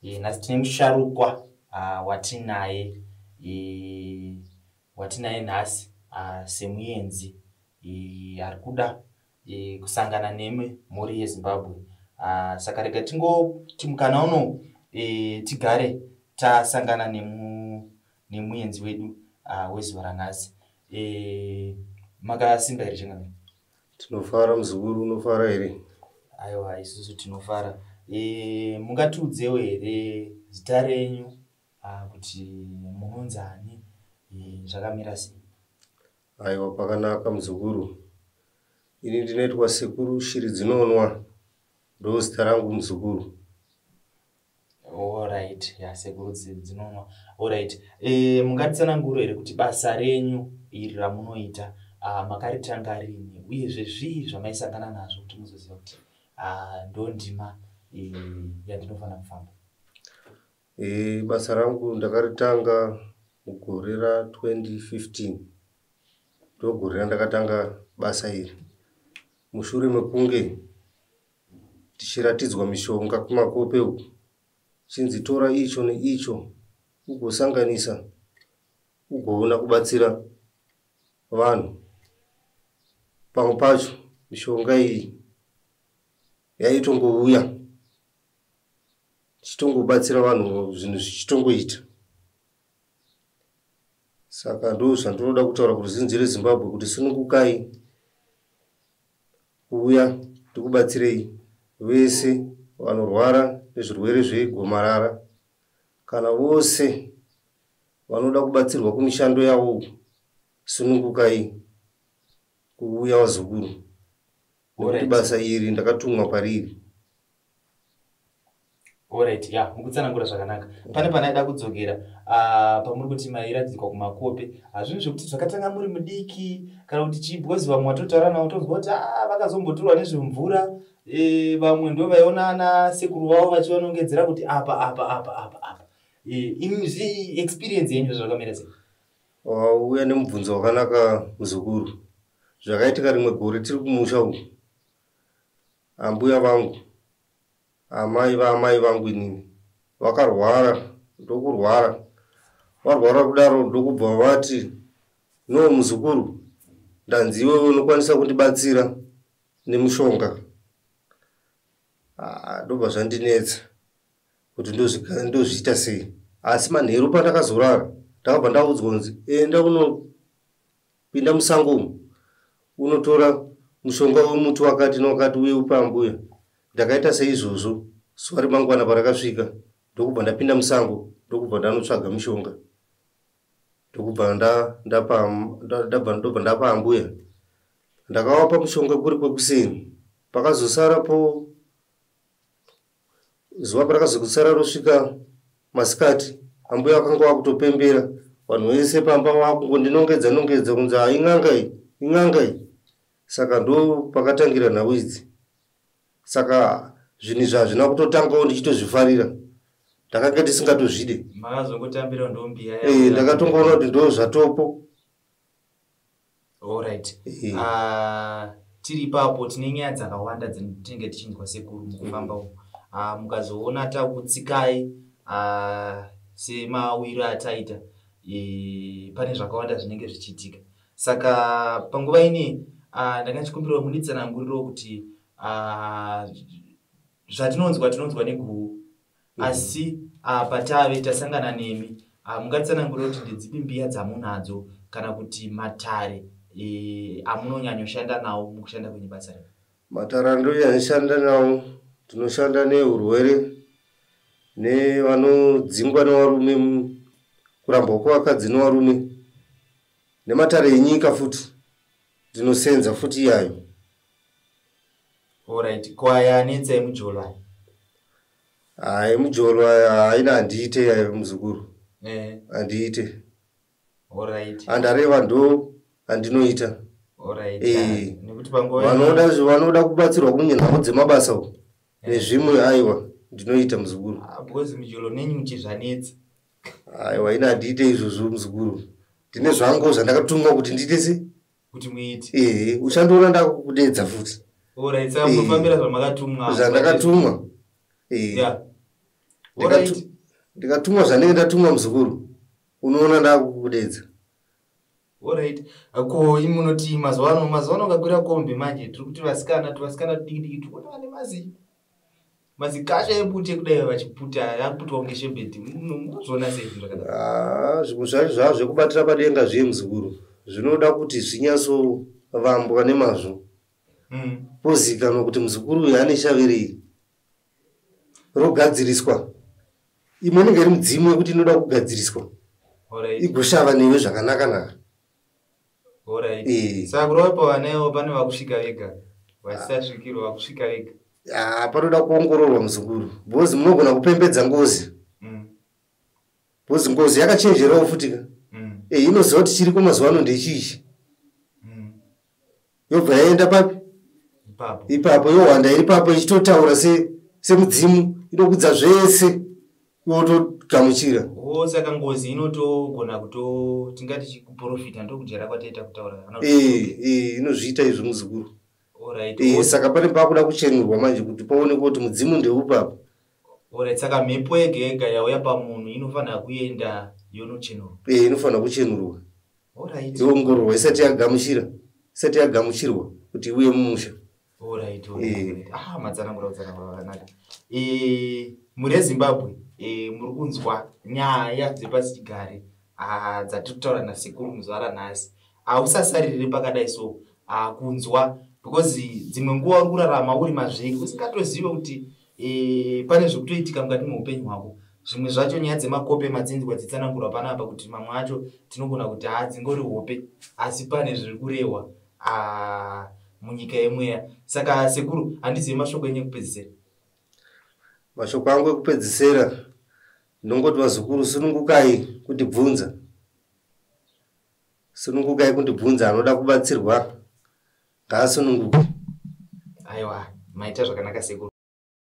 Nhasi tine musharukwa watinaye nhasi semuenzi ari kuda kusangana nemi mhuri yeZimbabwe. Saka rega tingoti mukana uno tigare tasangana nemuenzi wedu wezuva ranhasi. Makasimba here chingani? Tinofara muzukuru, unofara here? Aiwa, isusu tinofara. Mungatiudzewo here zita renyu kuti munonzi ani, zvakamira sei? Aiwa, pakanaka muzukuru. Ini ndinoitwa Sekuru Shiri Dzinonwa, ndo zita rangu muzukuru. Alright, Sekuru Dzinonwa. Alright. Mungatitsanangura here kuti basa renyu iri ramunoita makaritanga rini, uyezve zvii zvamaisangana nazvo kuti muzoziva kuti ndo ndima yandinofanira kufamba? Basa rangu ndakaritanga mugore ra2015. Ndo gore randakatanga basa iri. Mushure mekunge tichiratidzwa mishonga kumakope uku, chinzi tora icho neicho ugosanganisa ugoona kubatsira vanhu. Pamwe pacho mishonga iyi yaitongouya chitongobatsira vanhu, zvinhu zvichitongoita. Saka ndo zvandinoda kutaura kuruzhinji reZimbabwe kuti sunungukai kuuya tikubatsirei vese vanorwara nezvirwere zvegomarara, kana vose vanoda kubatsirwa kumishando yavo. Sunungukai kuuya wazukuru, nekuti basa iri ndakatumwa pariri. Alright, mukutsanangura zvakanaka. Pane panaida kudzokera pamuri kuti mairadzikwa kumakope. Hazvinhu zvekuti zvakatanga muri mudiki kana kuti chii, because vamwe watotaura navo tozwa kuti vakazomboturwa nezvemvura, vamwe ndo vaiona ana sekuru vavo vachivanongedzera kuti apa. Imizvi experience yenyu zvakamira sei? Uya nemubvunzo wakanaka muzukuru. Zvakaitika rimwe gore tiri kumusha uku, ambuya vangu, amai vangu inini vakarwara. Ndokurwara, varwara kudaro ndokubva vati, no muzukuru, ndanziwe unokwanisa kundibatsira nemushonga. Ndobva zvandinetsa kuti ndozviita sei. Asi manheru pandakazorara ndakabva ndaudzwa kunzi enda unopinda musango unotora mushonga wemuti wakati newakati uye upe ambuya. Ndakaita seizvozvo. Zuva remangwana parakasvika ndokubva ndapinda musango, ndokubva ndanotsvaga mushonga, ndokubva ndapa ambuya. Ndakawapa mushonga kuri kwekuseni. Pakazosarapo zuva parakazosara rosvika masikati, ambuya vakanga vakutopembera, vanhu vese pamba vakungondinongedza kunzi ing'anga. Saka ndo pakatangira nhau idzi. Saka zvinhu zvazvina kutotangawo ndichitozvifarira. Ndakanga ndisingatozvide. Makazongotambira ndombi yaya? Ndakatongoona kuti ndo zvatopo. Alright. Tiri ipapo tine nyaya dzakawanda dzatinenge tichinzwa sekuru mukufamba umu. Mukazoona takutsikai semawiro ataita, pane zvakawanda zvinenge zvichiitika. Saka panguva ine ndakachikumbira munitsananguriro kuti zvatinonzwa neguhu, asi patave tasangana nemi, mungatsanangurira kuti ndedzipi mbiya dzamunadzo kana kuti matare amunonyanyoshanda nawo mukushanda kwenye basa renyu? Matare andonyanyashanda nawo, tinoshanda neurwere nevanodzingwa nevarume, kurambwa kwevakadzi nevarume, nematare enyika futi ndinosenza futi iyayo. Alright, kwaya anetsa emujolo aya? Emujolo aya haina, handiite yayo muzukuru. Handiite. Alright. Andareva ndo handinoita. Alright. Nekuti panguva vanoda kubatsirwa kunyenhamo dzemabasa uku nezvimwe, aiwa ndinoita muzukuru. Because mujolo nenyu muchizvanetsa. Aiwa, ina handiite izvozvo muzukuru. Ndine zvangu zvandakatumwa kuti ndiite se kuti muite. Uchandoona ndakukudedza futi. Alright, saka mufambira zvamakatumwa. Zvandakatumwa. ndikatumwa zvanenge ndatumwa muzukuru unoona ndakukudedza. Alright. Ko imunoti mazuva ukakwira kombe manje tiri kuti vasikana diki tikuona vane mazi kasha ebute kudai vachiputa yaputwa kunge shebeti munozviona sei zvinhu zvakadaro? Zvimwe zvacho zvavo zvekubatira padenga zviye muzukuru zvinoda kuti zvinyatsovambwa nemazvo pozikanwa kuti muzukuru uyu ane shaverei rogadziriswa. Imwe inenge iri mudzimu yekuti inoda kugadziriswa igoshava newe zvakanaka. Saka kurova pavanayo pane vakusvika vega vasasvikirwa vakusvika vega. Panoda kuongororwa muzukuru bhozi munogona kupembedza ngozi bhozi ngozi yakachenjerawo futika inoziva kuti chiri kumazuva ano ndechichi yobva yaenda papi ipapo yohwanda iri papo ichitotaura semudzimu inokudza zvese yotogamuchira. Saka ngozi inotogona tingati chikuprofita ndokujera kwataita kutaura inozviita izvo muzukuru. Saka pane pakuda kuchenurwa manje kuti paonekwa kuti mudzimu ndeupapo. Saka mhepo yega yega yauya pamunhu inofanira kuenda yonochenurwa. Inofanira kuchenurwa yoongororwa isati yagamuchirwa kuti iuye mumusha. Matsanangura akanaka. Muri Zimbabwe muri kunzwa nyaya dzepasichigare dzatiri kutaura nasekuru muzuva ranhasi. Hausasariri pakadai so kunzwa because dzimwe nguva uri kurarama uri mazviri usingatozive kuti pane zvekutoitika mukati meupenyu hwako. Zvimwe zvacho nyaya dzemakope madzinzwa dzitsanangurwa panapa kuti mamwe acho tinogona kuti dzingori hope asi pane zviri kurehwa munyika yemweya. Saka sekuru handizivi mashoko enyu ekupedzisira. Mashoko angu ekupedzisira ndongoti vazukuru sunungukai kundibvunza anoda kubatsirwa ngaasununguke. Aiwa maita zvakanaka sekuru.